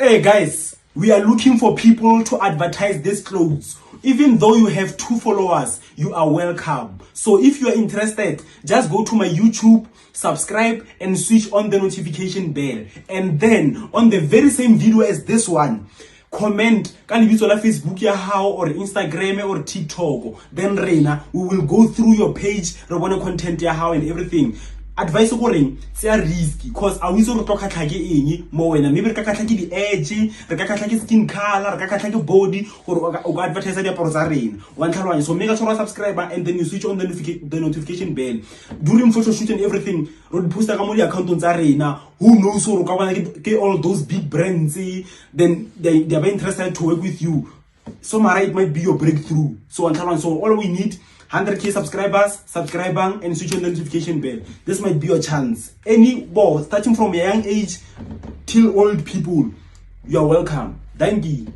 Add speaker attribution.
Speaker 1: Hey guys, we are looking for people to advertise these clothes. Even though you have 2 followers, you are welcome. So if you are interested, just go to my YouTube, subscribe and switch on the notification bell. And then on the very same video as this one, comment ka lebitso la Facebook ya hao or Instagram or TikTok. Then Reina, we will go through your page, re bone content ya hao and everything. Advice go ring se a risky cause a wiso re toka tlhake eng mo wena maybe re ka tlhake di edge re ka tlhake skin color re ka tlhake body gore o ka advertise di aparo tsa rena wa ntlhalwanya. So make sure you subscribe and then you switch on the notification bell during photo shoot and everything. Ro di posta ka mo di account tsa rena. Who knows so ka bona ke all those big brands, then they are very interested to work with you. So Mara, it might be your breakthrough. So all we need 100k subscribers, subscribing and switch on the notification bell. This might be your chance. Any ball, starting from a young age till old people, you are welcome. Thank you.